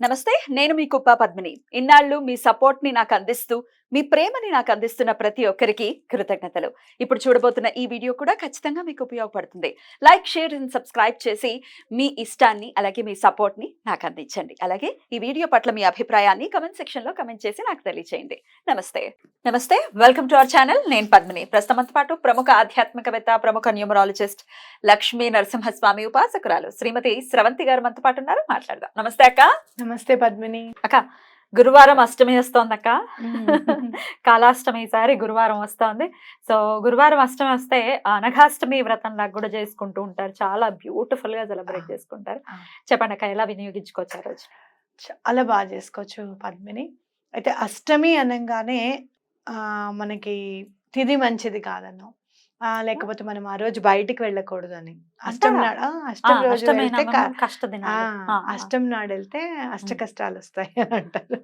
నమస్తే, నేను మీ కుప్ప పద్మిని. ఇన్నాళ్ళు మీ సపోర్ట్‌ని నాకందిస్తూ, మీ ప్రేమని నాకందిస్తున్న ప్రతి ఒక్కరికి కృతజ్ఞతలు. ఇప్పుడు చూడబోతున్న ఈ వీడియో కూడా ఖచ్చితంగా మీకు ఉపయోగపడుతుంది. లైక్, షేర్ అండ్ సబ్స్క్రైబ్ చేసి మీ ఇష్టాన్ని, అలాగే మీ సపోర్ట్‌ని నాకందించండి. అలాగే ఈ వీడియో పట్ల మీ అభిప్రాయాన్ని కామెంట్ సెక్షన్‌లో కామెంట్ చేసి నాకు తెలియజేయండి. నమస్తే. నమస్తే. Welcome to our channel. నేను పద్మిని. ప్రస్తుతం మనతో పాటు ప్రముఖ ఆధ్యాత్మికవేత్త, ప్రముఖ న్యూమరాలజిస్ట్ లక్ష్మీ నరసింహస్వామి ఉపాసకురాలు శ్రీమతి స్రవంతి గారు మనతో పాటు ఉన్నారు. మాట్లాడదాం. నమస్తే అక్క. నమస్తే పద్మిని. అక్క, గురువారం అష్టమి వస్తోంది అక్క. కాలాష్టమి ఈసారి గురువారం వస్తోంది. సో గురువారం అష్టమి వస్తే అనఘాష్టమి వ్రతం లాగా కూడా చేసుకుంటూ ఉంటారు. చాలా బ్యూటిఫుల్ గా సెలబ్రేట్ చేసుకుంటారు. చెప్పండి అక్క, ఎలా వినియోగించుకోవచ్చు ఆ రోజు? చాలా బాగా చేసుకోవచ్చు పద్మిని. అయితే అష్టమి అనగానే మనకి తిథి మంచిది కాదన్నాం, లేకపోతే మనం ఆ రోజు బయటికి వెళ్ళకూడదని. అష్టమి నాడు అష్టమి రోజు వెళ్తే అష్టమి నాడు వెళ్తే అష్ట కష్టాలు వస్తాయి అని అంటారు.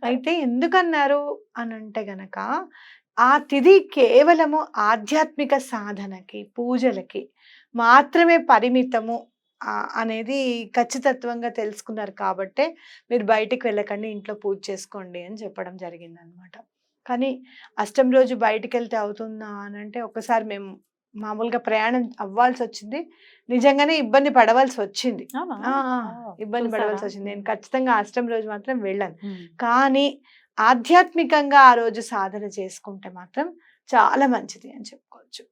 అయితే ఎందుకన్నారు అని అంటే గనక ఆ తిథి కేవలము ఆధ్యాత్మిక సాధనకి, పూజలకి మాత్రమే పరిమితము అనేది ఖచ్చితత్వంగా తెలుసుకున్నారు కాబట్టే మీరు బయటికి వెళ్ళకండి, ఇంట్లో పూజ చేసుకోండి అని చెప్పడం జరిగిందనమాట. కానీ అష్టమి రోజు బయటికి వెళ్తే అవుతుందా అని అంటే, ఒకసారి మేము మామూలుగా ప్రయాణం అవ్వాల్సి వచ్చింది. నిజంగానే ఇబ్బంది పడవలసి వచ్చింది. ఇబ్బంది పడవలసి వచ్చింది. నేను ఖచ్చితంగా అష్టమి రోజు మాత్రం వెళ్ళాను. కానీ ఆధ్యాత్మికంగా ఆ రోజు సాధన చేసుకుంటే మాత్రం చాలా మంచిది అని చెప్పుకోవచ్చు.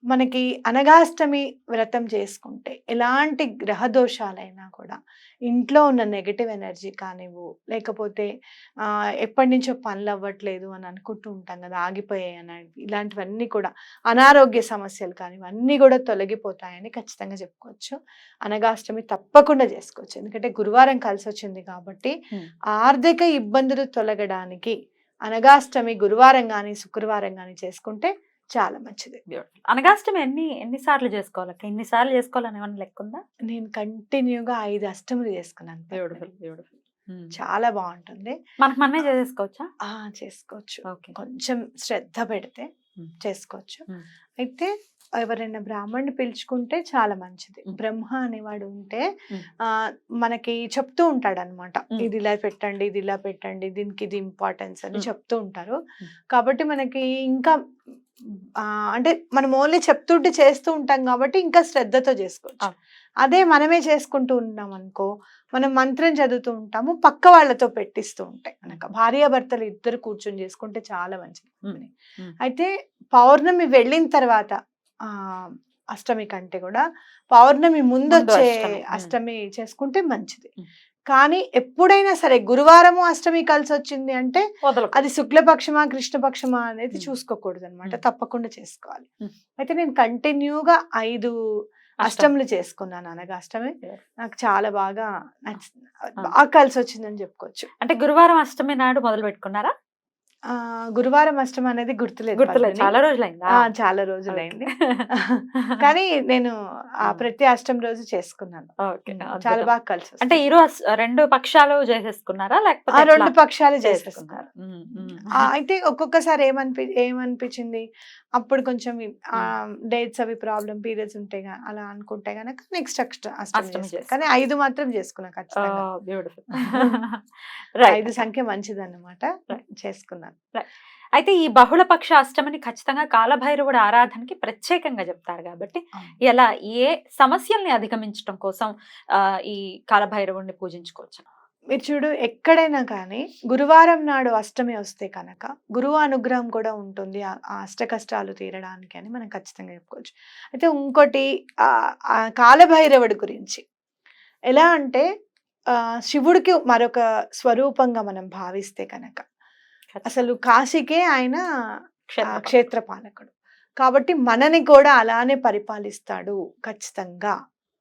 మనకి అనఘాష్టమి వ్రతం చేసుకుంటే ఎలాంటి గ్రహ దోషాలైనా కూడా, ఇంట్లో ఉన్న నెగటివ్ ఎనర్జీ కానివ్వు, లేకపోతే ఎప్పటి నుంచో పనులు అవ్వట్లేదు అని అనుకుంటూ ఉంటాం కదా, ఆగిపోయాయి అని, ఇలాంటివన్నీ కూడా అనారోగ్య సమస్యలు కానివ్వు అన్నీ కూడా తొలగిపోతాయని ఖచ్చితంగా చెప్పుకోవచ్చు. అనఘాష్టమి తప్పకుండా చేసుకోవచ్చు. ఎందుకంటే గురువారం కలిసి వచ్చింది కాబట్టి ఆర్థిక ఇబ్బందులు తొలగడానికి అనఘాష్టమి గురువారం కానీ శుక్రవారం కానీ చేసుకుంటే చాలా మంచిది. అనగాష్టమి ఎన్నిసార్లు చేసుకోవాలి? ఎన్నిసార్లు చేసుకోవాలని ఏమన్నా లెక్క ఉందా? నేను కంటిన్యూగా 5 అష్టములు చేసుకున్నాను. చాలా బాగుంటుంది. మనకు మనమే చేసేసుకోవచ్చా? చేసుకోవచ్చు. కొంచెం శ్రద్ధ పెడితే చేసుకోవచ్చు. అయితే ఎవరైనా బ్రాహ్మణ్ణి పిలుచుకుంటే చాలా మంచిది. బ్రహ్మ అనేవాడు ఉంటే మనకి చెప్తూ ఉంటాడు అనమాట, ఇది ఇలా పెట్టండి, ఇది ఇలా పెట్టండి, దీనికి ఇది ఇంపార్టెన్స్ అని చెప్తూ ఉంటారు. కాబట్టి మనకి ఇంకా అంటే మనం ఓన్లీ చెప్తుంటే చేస్తూ ఉంటాం కాబట్టి ఇంకా శ్రద్ధతో చేసుకోవచ్చు. అదే మనమే చేసుకుంటూ ఉన్నాం అనుకో, మనం మంత్రం చదువుతూ ఉంటాము, పక్క వాళ్ళతో పెట్టిస్తూ ఉంటాయి. మనకు భార్యాభర్తలు ఇద్దరు కూర్చొని చేసుకుంటే చాలా మంచిది. అయితే పౌర్ణమి వెళ్ళిన తర్వాత అష్టమి కంటే కూడా పౌర్ణమి ముందు వచ్చే అష్టమి చేసుకుంటే మంచిది. కానీ ఎప్పుడైనా సరే గురువారము అష్టమి కలిసి వచ్చింది అంటే అది శుక్లపక్షమా కృష్ణపక్షమా అనేది చూసుకోకూడదు అనమాట, తప్పకుండా చేసుకోవాలి. అయితే నేను కంటిన్యూగా 5 అష్టములు చేసుకున్నాను. అనగా అష్టమి నాకు చాలా బాగా కలిసి వచ్చిందని చెప్పుకోవచ్చు. అంటే గురువారం అష్టమి నాడు మొదలు పెట్టుకున్నారా? గురువారం అష్టమి అనేది గుర్తులేదు. చాలా రోజులైంది. చాలా రోజులైంది. కానీ నేను ప్రతి అష్టమి రోజు చేసుకున్నాను. చాలా బాగా కలిసి. అంటే ఈరోజు 2 పక్షాలు చేసేసుకున్నారా లేకపోతే 2 పక్షాలు చేసేసుకున్నారు. అయితే ఒక్కొక్కసారి ఏమనిపించింది, అప్పుడు కొంచెం డేట్స్ అవి ప్రాబ్లం, పీరియడ్స్ ఉంటాయి అలా అనుకుంటే గనక నెక్స్ట్ అష్టమి, కానీ 5 మాత్రం చేసుకున్నా ఖచ్చితంగా. 5 సంఖ్య మంచిది అన్నమాట, చేసుకున్నాను. అయితే ఈ బహుళపక్ష అష్టమిని ఖచ్చితంగా కాలభైరవుడి ఆరాధనకి ప్రత్యేకంగా చెప్తారు కాబట్టి, ఎలా ఏ సమస్యల్ని అధిగమించడం కోసం ఈ కాలభైరవుడిని పూజించుకోవచ్చు? మీరు చూడు, ఎక్కడైనా కానీ గురువారం నాడు అష్టమి వస్తే కనుక గురువు అనుగ్రహం కూడా ఉంటుంది ఆ అష్ట కష్టాలు తీరడానికి అని మనం ఖచ్చితంగా చెప్పుకోవచ్చు. అయితే ఇంకోటి కాలభైరవుడి గురించి ఎలా అంటే, శివుడికి మరొక స్వరూపంగా మనం భావిస్తే కనుక, అసలు కాశీకే ఆయన క్షేత్రపాలకుడు కాబట్టి మనని కూడా అలానే పరిపాలిస్తాడు ఖచ్చితంగా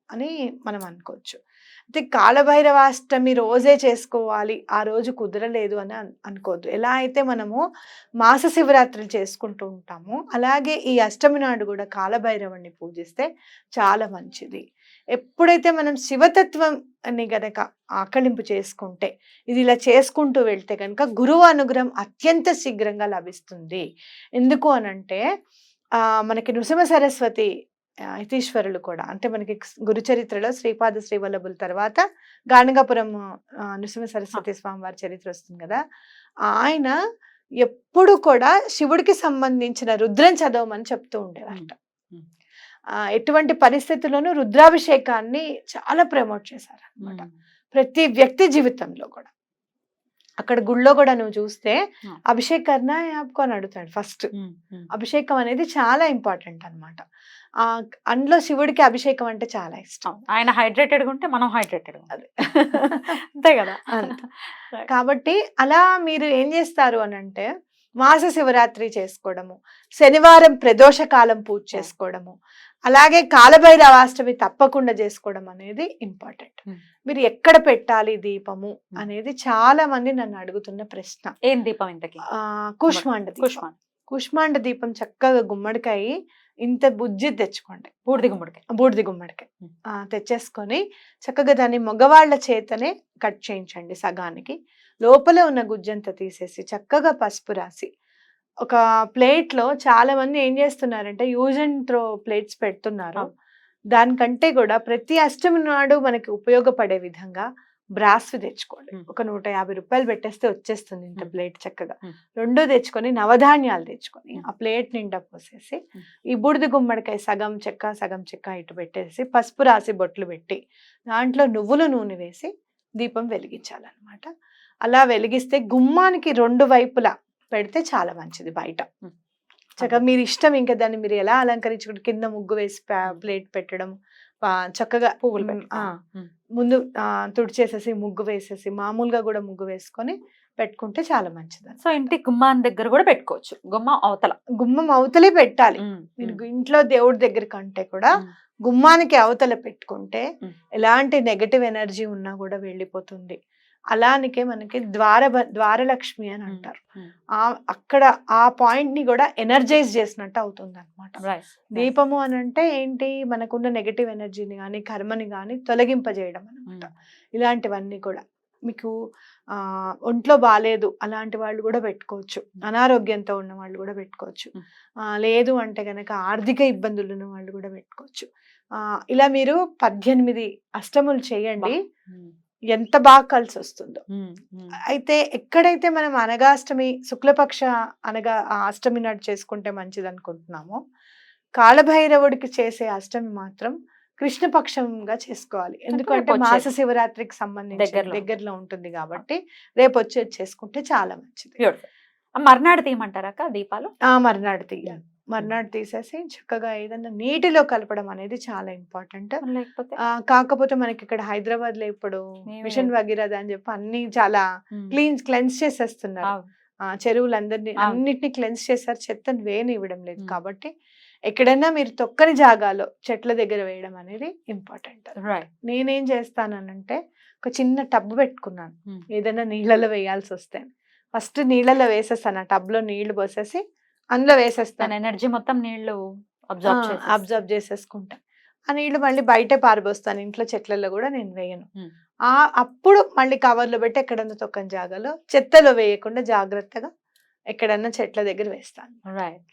అని మనం అనుకోవచ్చు. అయితే కాలభైరవాష్టమి రోజే చేసుకోవాలి, ఆ రోజు కుదరలేదు అని అనుకోవద్దు. ఎలా అయితే మనము మాస శివరాత్రులు చేసుకుంటూ ఉంటామో అలాగే ఈ అష్టమి నాడు కూడా కాలభైరవుణ్ణి పూజిస్తే చాలా మంచిది. ఎప్పుడైతే మనం శివతత్వాన్ని గనక ఆకలింపు చేసుకుంటే, ఇది ఇలా చేసుకుంటూ వెళ్తే కనుక గురువు అనుగ్రహం అత్యంత శీఘ్రంగా లభిస్తుంది. ఎందుకు అనంటే మనకి నృసింహ సరస్వతి యతీశ్వరులు కూడా, అంటే మనకి గురు చరిత్రలో శ్రీపాద శ్రీవల్లభుల తర్వాత గాణగాపురం నృసింహ సరస్వతి స్వామి వారి చరిత్ర వస్తుంది కదా, ఆయన ఎప్పుడు కూడా శివుడికి సంబంధించిన రుద్రం చదవమని చెప్తూ ఉండేవారట. ఎటువంటి పరిస్థితుల్లోనూ రుద్రాభిషేకాన్ని చాలా ప్రమోట్ చేశారు అనమాట, ప్రతి వ్యక్తి జీవితంలో కూడా. అక్కడ గుళ్ళో కూడా నువ్వు చూస్తే అభిషేకర్ణ యాప్కో అని అడుగుతాడు ఫస్ట్. అభిషేకం అనేది చాలా ఇంపార్టెంట్ అనమాట. అందులో శివుడికి అభిషేకం అంటే చాలా ఇష్టం. ఆయన హైడ్రేటెడ్ ఉంటే మనం హైడ్రేటెడ్ అంతే కదా. కాబట్టి అలా మీరు ఏం చేస్తారు అని అంటే, మాస శివరాత్రి చేసుకోవడము, శనివారం ప్రదోష కాలం పూజ చేసుకోవడము, అలాగే కాలభైరవాష్టమి తప్పకుండా చేసుకోవడం అనేది ఇంపార్టెంట్. మీరు ఎక్కడ పెట్టాలి దీపము అనేది చాలా మంది నన్ను అడుగుతున్న ప్రశ్న. ఏం దీపం ఇంతకి? కూష్మాండ దీపం. కూష్మాండ దీపం చక్కగా గుమ్మడికాయ ఇంత బుజ్జి తెచ్చుకోండి, బూడిది గుమ్మడికాయ తెచ్చేసుకొని చక్కగా దాన్ని మగవాళ్ళ చేతనే కట్ చేయించండి సగానికి. లోపల ఉన్న గుజ్జంతా తీసేసి చక్కగా పసుపు రాసి ఒక ప్లేట్ లో, చాలా మంది ఏం చేస్తున్నారంటే యూజ్ అండ్ త్రో ప్లేట్స్ పెడుతున్నారు. దానికంటే కూడా ప్రతి అష్టమి నాడు మనకి ఉపయోగపడే విధంగా బ్రాస్ తెచ్చుకోండి. ఒక 150 రూపాయలు పెట్టేస్తే వచ్చేస్తుంది ఇంత ప్లేట్ చక్కగా. 2 తెచ్చుకొని నవధాన్యాలు తెచ్చుకొని ఆ ప్లేట్ నిండా పోసేసి ఈ బూడిద గుమ్మడికాయ సగం చెక్క ఇటు పెట్టేసి పసుపు రాసి బొట్లు పెట్టి దాంట్లో నువ్వుల నూనె వేసి దీపం వెలిగించాలన్నమాట. అలా వెలిగిస్తే గుమ్మానికి 2 వైపులా పెడితే చాలా మంచిది. బయట చక్కగా మీరు ఇష్టం, ఇంకా దాన్ని మీరు ఎలా అలంకరించుకుంటే కింద ముగ్గు వేసి ప్లేట్ పెట్టడం, చక్కగా పువ్వులు ముందు తుడిచేసేసి ముగ్గు వేసేసి మామూలుగా కూడా ముగ్గు వేసుకొని పెట్టుకుంటే చాలా మంచిది. సో ఇంటి గుమ్మాన్ దగ్గర కూడా పెట్టుకోవచ్చు. గుమ్మం అవతలే పెట్టాలి. మీరు ఇంట్లో దేవుడి దగ్గర కంటే కూడా గుమ్మానికి అవతల పెట్టుకుంటే ఎలాంటి నెగటివ్ ఎనర్జీ ఉన్నా కూడా వెళ్ళిపోతుంది. అలానికే మనకి ద్వారలక్ష్మి అని అంటారు. అక్కడ ఆ పాయింట్ ని కూడా ఎనర్జైజ్ చేసినట్టు అవుతుంది అనమాట. దీపము అని అంటే ఏంటి, మనకున్న నెగటివ్ ఎనర్జీని కానీ కర్మని కానీ తొలగింపజేయడం అనమాట. ఇలాంటివన్నీ కూడా మీకు ఒంట్లో బాగాలేదు అలాంటి వాళ్ళు కూడా పెట్టుకోవచ్చు, అనారోగ్యంతో ఉన్న వాళ్ళు కూడా పెట్టుకోవచ్చు, లేదు అంటే గనక ఆర్థిక ఇబ్బందులు ఉన్న వాళ్ళు కూడా పెట్టుకోవచ్చు. ఇలా మీరు 18 అష్టములు చేయండి, ఎంత బాగా కలిసి వస్తుందో. అయితే ఎక్కడైతే మనం అనగాష్టమి శుక్లపక్ష అనగా అష్టమి నాడు చేసుకుంటే మంచిది అనుకుంటున్నామో, కాలభైరవుడికి చేసే అష్టమి మాత్రం కృష్ణపక్షంగా చేసుకోవాలి. ఎందుకంటే మాస శివరాత్రికి సంబంధించి దగ్గరలో ఉంటుంది కాబట్టి రేపు వచ్చి చేసుకుంటే చాలా మంచిది. మర్నాడు తీయమంటారా దీపాలు? మర్నాడు తీయాలి. మర్నాడు తీసేసి చక్కగా ఏదన్నా నీటిలో కలపడం అనేది చాలా ఇంపార్టెంట్. కాకపోతే మనకి ఇక్కడ హైదరాబాద్ లో ఇప్పుడు మిషన్ భగీరథ అని చెప్పి అన్ని చాలా క్లెన్స్ చేసేస్తున్నారు. చెరువులందరినీ అన్నిటిని క్లెన్స్ చేశారు, చెత్తను వేయనివ్వడం లేదు. కాబట్టి ఎక్కడైనా మీరు తొక్కని జాగాలో చెట్ల దగ్గర వేయడం అనేది ఇంపార్టెంట్. నేనేం చేస్తానంటే ఒక చిన్న టబ్ పెట్టుకున్నాను, ఏదైనా నీళ్ళలో వేయాల్సి వస్తే ఫస్ట్ నీళ్ళలో వేసేస్తాను. ఆ టబ్ లో నీళ్లు పోసేసి అందులో వేసేస్తాను. ఎనర్జీ మొత్తం నీళ్లు అబ్జర్వ్ చేసేసుకుంటా. ఆ నీళ్లు మళ్ళీ బయటే పారబోస్తాను, ఇంట్లో చెట్లలో కూడా నేను వేయను. అప్పుడు మళ్ళీ కవర్లో పెట్టి ఎక్కడన్నా తొక్కని జాగాలో చెత్తలో వేయకుండా జాగ్రత్తగా ఎక్కడన్నా చెట్ల దగ్గర వేస్తాను.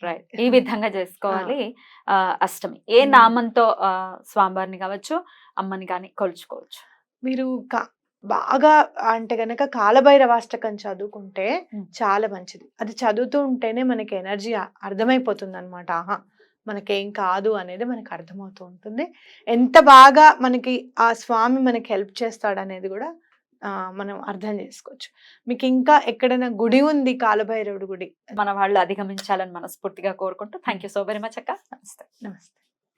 రైట్. ఈ విధంగా చేసుకోవాలి అష్టమి. ఏ నామంతో స్వామివారిని కావచ్చు అమ్మని కానీ కొలుచుకోవచ్చు? మీరు బాగా అంటే గనక కాలభైరవాష్టకం చదువుకుంటే చాలా మంచిది. అది చదువుతూ ఉంటేనే మనకి ఎనర్జీ అర్థమైపోతుంది అనమాట. మనకేం కాదు అనేది మనకు అర్థమవుతూ ఉంటుంది. ఎంత బాగా మనకి ఆ స్వామి మనకి హెల్ప్ చేస్తాడు అనేది కూడా మనం అర్థం చేసుకోవచ్చు. మీకు ఇంకా ఎక్కడైనా గుడి ఉంది కాలభైరవుడి గుడి, మన వాళ్ళు అధిగమించాలని మనస్ఫూర్తిగా కోరుకుంటూ thank you so very much అక్క. నమస్తే.